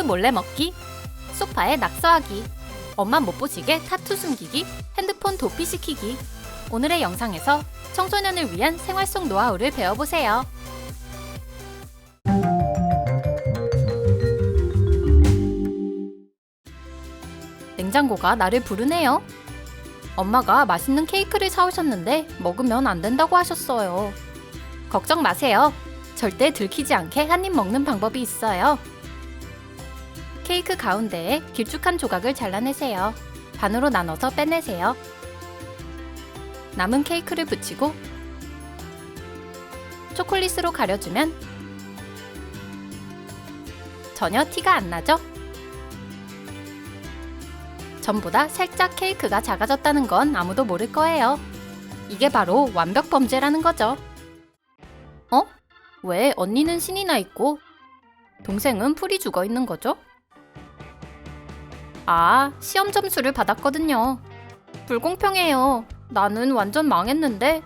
몰래 먹기, 소파에 낙서하기, 엄마 못 보시게 타투 숨기기, 핸드폰 도피시키기. 오늘의 영상에서 청소년을 위한 생활 속 노하우를 배워보세요. 냉장고가 나를 부르네요. 엄마가 맛있는 케이크를 사오셨는데 먹으면 안 된다고 하셨어요. 걱정 마세요. 절대 들키지 않게 한 입 먹는 방법이 있어요. 케이크 가운데에 길쭉한 조각을 잘라내세요. 반으로 나눠서 빼내세요. 남은 케이크를 붙이고 초콜릿으로 가려주면 전혀 티가 안 나죠? 전보다 살짝 케이크가 작아졌다는 건 아무도 모를 거예요. 이게 바로 완벽 범죄라는 거죠. 왜 언니는 신이 나 있고 동생은 풀이 죽어 있는 거죠? 시험 점수를 받았거든요. 불공평해요. 나는 완전 망했는데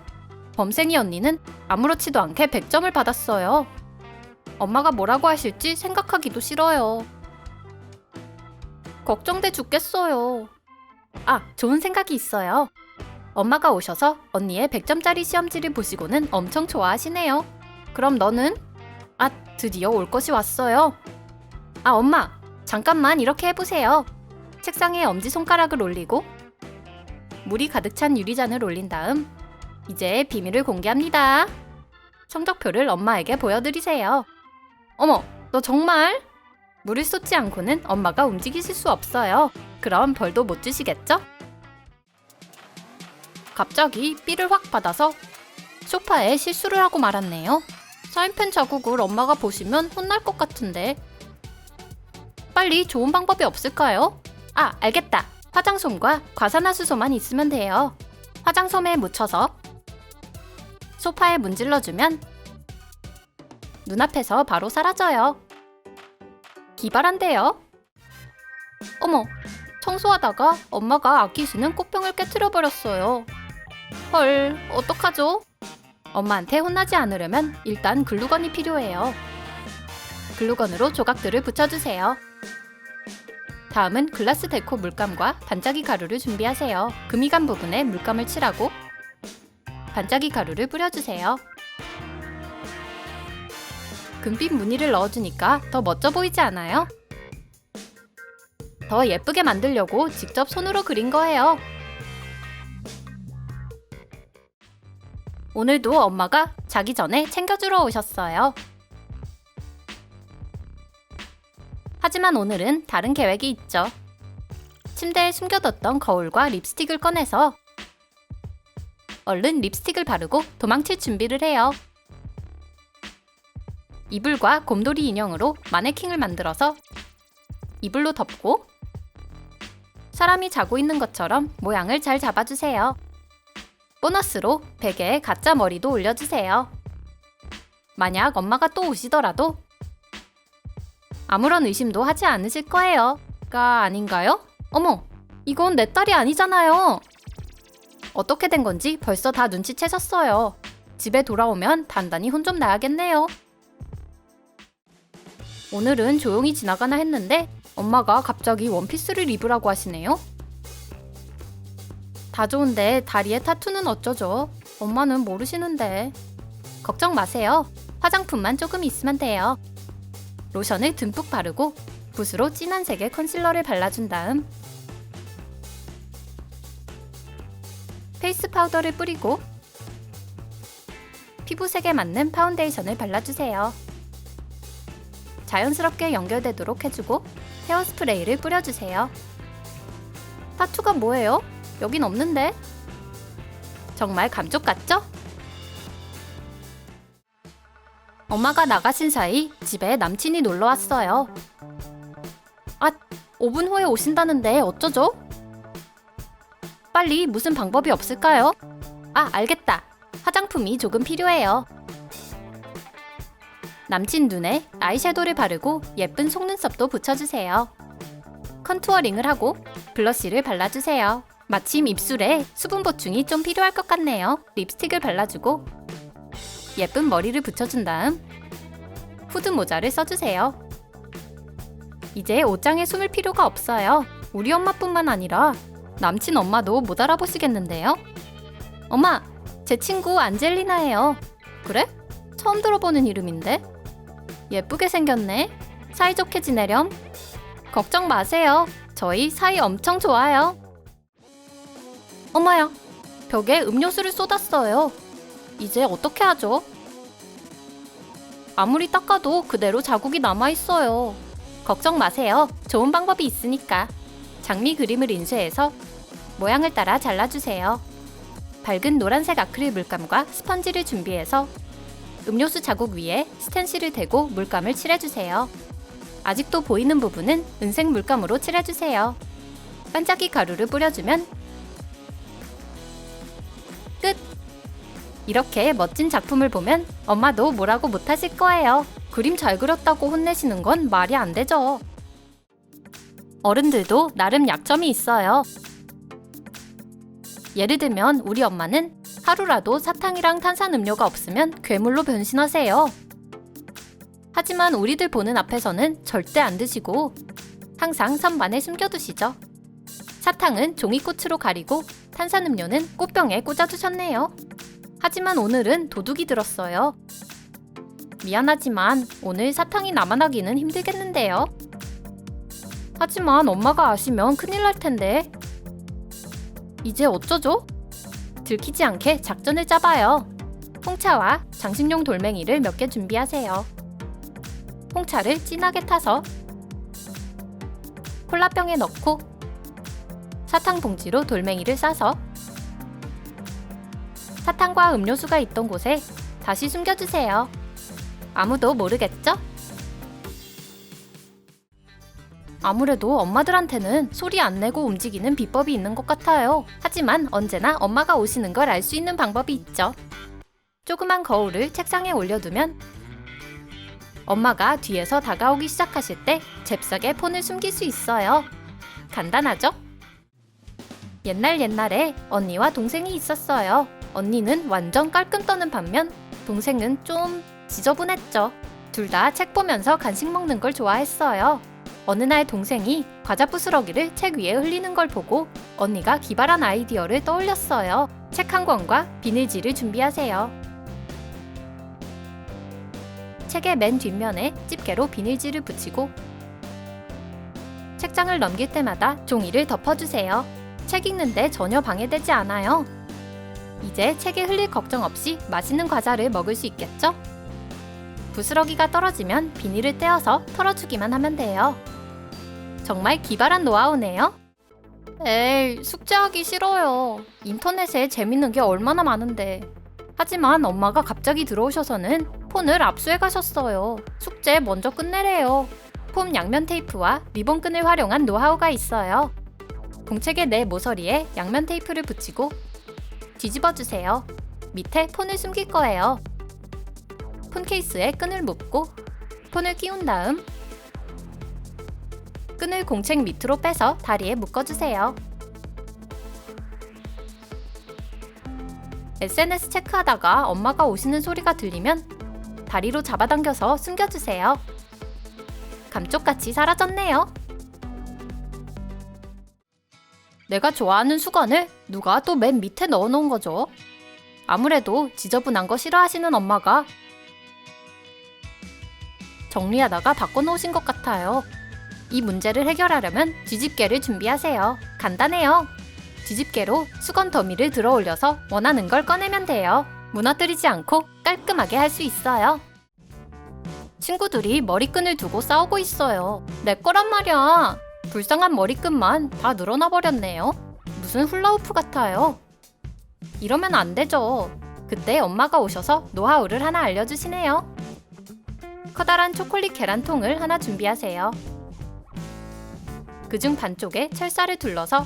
범생이 언니는 아무렇지도 않게 100점을 받았어요. 엄마가 뭐라고 하실지 생각하기도 싫어요. 걱정돼 죽겠어요. 좋은 생각이 있어요. 엄마가 오셔서 언니의 100점짜리 시험지를 보시고는 엄청 좋아하시네요. 그럼 너는? 드디어 올 것이 왔어요. 엄마, 잠깐만 이렇게 해보세요. 책상에 엄지손가락을 올리고 물이 가득 찬 유리잔을 올린 다음 이제 비밀을 공개합니다. 성적표를 엄마에게 보여드리세요. 어머, 너 정말? 물을 쏟지 않고는 엄마가 움직이실 수 없어요. 그럼 벌도 못 주시겠죠? 갑자기 삐를 확 받아서 소파에 실수를 하고 말았네요. 사인펜 자국을 엄마가 보시면 혼날 것 같은데. 빨리 좋은 방법이 없을까요? 알겠다. 화장솜과 과산화수소만 있으면 돼요. 화장솜에 묻혀서 소파에 문질러주면 눈앞에서 바로 사라져요. 기발한데요? 어머, 청소하다가 엄마가 아끼시는 꽃병을 깨트려버렸어요. 헐, 어떡하죠? 엄마한테 혼나지 않으려면 일단 글루건이 필요해요. 글루건으로 조각들을 붙여주세요. 다음은 글라스 데코 물감과 반짝이 가루를 준비하세요. 금이 간 부분에 물감을 칠하고 반짝이 가루를 뿌려주세요. 금빛 무늬를 넣어주니까 더 멋져 보이지 않아요? 더 예쁘게 만들려고 직접 손으로 그린 거예요. 오늘도 엄마가 자기 전에 챙겨주러 오셨어요. 하지만 오늘은 다른 계획이 있죠. 침대에 숨겨뒀던 거울과 립스틱을 꺼내서 얼른 립스틱을 바르고 도망칠 준비를 해요. 이불과 곰돌이 인형으로 마네킹을 만들어서 이불로 덮고 사람이 자고 있는 것처럼 모양을 잘 잡아주세요. 보너스로 베개에 가짜 머리도 올려주세요. 만약 엄마가 또 오시더라도 아무런 의심도 하지 않으실 거예요. 아닌가요? 어머, 이건 내 딸이 아니잖아요. 어떻게 된 건지 벌써 다 눈치채셨어요. 집에 돌아오면 단단히 혼 좀 나야겠네요. 오늘은 조용히 지나가나 했는데 엄마가 갑자기 원피스를 입으라고 하시네요. 다 좋은데 다리에 타투는 어쩌죠? 엄마는 모르시는데. 걱정 마세요. 화장품만 조금 있으면 돼요. 로션을 듬뿍 바르고 붓으로 진한 색의 컨실러를 발라준 다음 페이스 파우더를 뿌리고 피부색에 맞는 파운데이션을 발라주세요. 자연스럽게 연결되도록 해주고 헤어스프레이를 뿌려주세요. 타투가 뭐예요? 여긴 없는데? 정말 감쪽 같죠? 엄마가 나가신 사이 집에 남친이 놀러 왔어요. 5분 후에 오신다는데 어쩌죠? 빨리 무슨 방법이 없을까요? 알겠다. 화장품이 조금 필요해요. 남친 눈에 아이섀도우를 바르고 예쁜 속눈썹도 붙여주세요. 컨투어링을 하고 블러쉬를 발라주세요. 마침 입술에 수분 보충이 좀 필요할 것 같네요. 립스틱을 발라주고 예쁜 머리를 붙여준 다음 후드 모자를 써주세요. 이제 옷장에 숨을 필요가 없어요. 우리 엄마뿐만 아니라 남친 엄마도 못 알아보시겠는데요? 엄마, 제 친구 안젤리나예요. 그래? 처음 들어보는 이름인데? 예쁘게 생겼네. 사이좋게 지내렴. 걱정 마세요. 저희 사이 엄청 좋아요. 어머야, 벽에 음료수를 쏟았어요. 이제 어떻게 하죠? 아무리 닦아도 그대로 자국이 남아있어요. 걱정 마세요. 좋은 방법이 있으니까. 장미 그림을 인쇄해서 모양을 따라 잘라주세요. 밝은 노란색 아크릴 물감과 스펀지를 준비해서 음료수 자국 위에 스텐실을 대고 물감을 칠해주세요. 아직도 보이는 부분은 은색 물감으로 칠해주세요. 반짝이 가루를 뿌려주면 끝! 이렇게 멋진 작품을 보면 엄마도 뭐라고 못하실 거예요. 그림 잘 그렸다고 혼내시는 건 말이 안 되죠. 어른들도 나름 약점이 있어요. 예를 들면 우리 엄마는 하루라도 사탕이랑 탄산음료가 없으면 괴물로 변신하세요. 하지만 우리들 보는 앞에서는 절대 안 드시고 항상 선반에 숨겨두시죠. 사탕은 종이꽃으로 가리고 탄산음료는 꽃병에 꽂아두셨네요. 하지만 오늘은 도둑이 들었어요. 미안하지만 오늘 사탕이 남아나기는 힘들겠는데요. 하지만 엄마가 아시면 큰일 날 텐데. 이제 어쩌죠? 들키지 않게 작전을 짜봐요. 홍차와 장식용 돌멩이를 몇 개 준비하세요. 홍차를 진하게 타서 콜라병에 넣고 사탕 봉지로 돌멩이를 싸서 사탕과 음료수가 있던 곳에 다시 숨겨주세요. 아무도 모르겠죠? 아무래도 엄마들한테는 소리 안 내고 움직이는 비법이 있는 것 같아요. 하지만 언제나 엄마가 오시는 걸 알 수 있는 방법이 있죠. 조그만 거울을 책상에 올려두면 엄마가 뒤에서 다가오기 시작하실 때 잽싸게 폰을 숨길 수 있어요. 간단하죠? 옛날에 언니와 동생이 있었어요. 언니는 완전 깔끔 떠는 반면 동생은 좀 지저분했죠. 둘 다 책 보면서 간식 먹는 걸 좋아했어요. 어느 날 동생이 과자 부스러기를 책 위에 흘리는 걸 보고 언니가 기발한 아이디어를 떠올렸어요. 책 한 권과 비닐지를 준비하세요. 책의 맨 뒷면에 집게로 비닐지를 붙이고 책장을 넘길 때마다 종이를 덮어주세요. 책 읽는데 전혀 방해되지 않아요. 이제 책에 흘릴 걱정 없이 맛있는 과자를 먹을 수 있겠죠? 부스러기가 떨어지면 비닐을 떼어서 털어주기만 하면 돼요. 정말 기발한 노하우네요. 에이, 숙제하기 싫어요. 인터넷에 재밌는 게 얼마나 많은데. 하지만 엄마가 갑자기 들어오셔서는 폰을 압수해 가셨어요. 숙제 먼저 끝내래요. 폼 양면 테이프와 리본끈을 활용한 노하우가 있어요. 공책의 내 모서리에 양면 테이프를 붙이고 뒤집어주세요. 밑에 폰을 숨길 거예요. 폰 케이스에 끈을 묶고 폰을 끼운 다음 끈을 공책 밑으로 빼서 다리에 묶어주세요. SNS 체크하다가 엄마가 오시는 소리가 들리면 다리로 잡아당겨서 숨겨주세요. 감쪽같이 사라졌네요. 내가 좋아하는 수건을 누가 또 맨 밑에 넣어놓은 거죠? 아무래도 지저분한 거 싫어하시는 엄마가 정리하다가 바꿔놓으신 것 같아요. 이 문제를 해결하려면 뒤집개를 준비하세요. 간단해요. 뒤집개로 수건 더미를 들어 올려서 원하는 걸 꺼내면 돼요. 무너뜨리지 않고 깔끔하게 할 수 있어요. 친구들이 머리끈을 두고 싸우고 있어요. 내 거란 말이야. 불쌍한 머리끈만 다 늘어나 버렸네요. 무슨 훌라후프 같아요. 이러면 안 되죠. 그때 엄마가 오셔서 노하우를 하나 알려주시네요. 커다란 초콜릿 계란통을 하나 준비하세요. 그중 반쪽에 철사를 둘러서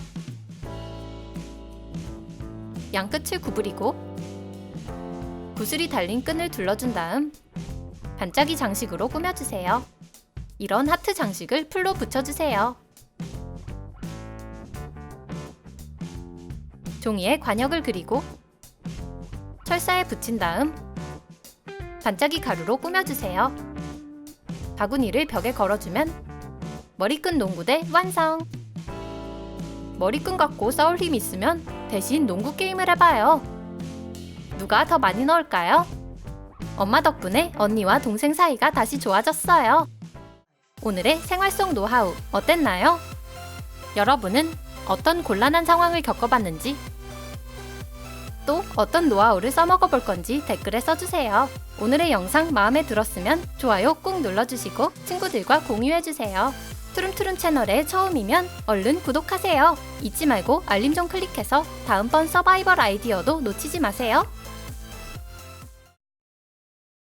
양끝을 구부리고 구슬이 달린 끈을 둘러준 다음 반짝이 장식으로 꾸며주세요. 이런 하트 장식을 풀로 붙여주세요. 종이에 관역을 그리고 철사에 붙인 다음 반짝이 가루로 꾸며주세요. 바구니를 벽에 걸어주면 머리끈 농구대 완성! 머리끈 갖고 싸울 힘 있으면 대신 농구 게임을 해봐요. 누가 더 많이 넣을까요? 엄마 덕분에 언니와 동생 사이가 다시 좋아졌어요. 오늘의 생활 속 노하우 어땠나요? 여러분은 어떤 곤란한 상황을 겪어봤는지, 또 어떤 노하우를 써먹어 볼 건지 댓글에 써주세요. 오늘의 영상 마음에 들었으면 좋아요 꾹 눌러주시고 친구들과 공유해주세요. 투룸투룸 채널에 처음이면 얼른 구독하세요. 잊지 말고 알림 좀 클릭해서 다음번 서바이벌 아이디어도 놓치지 마세요.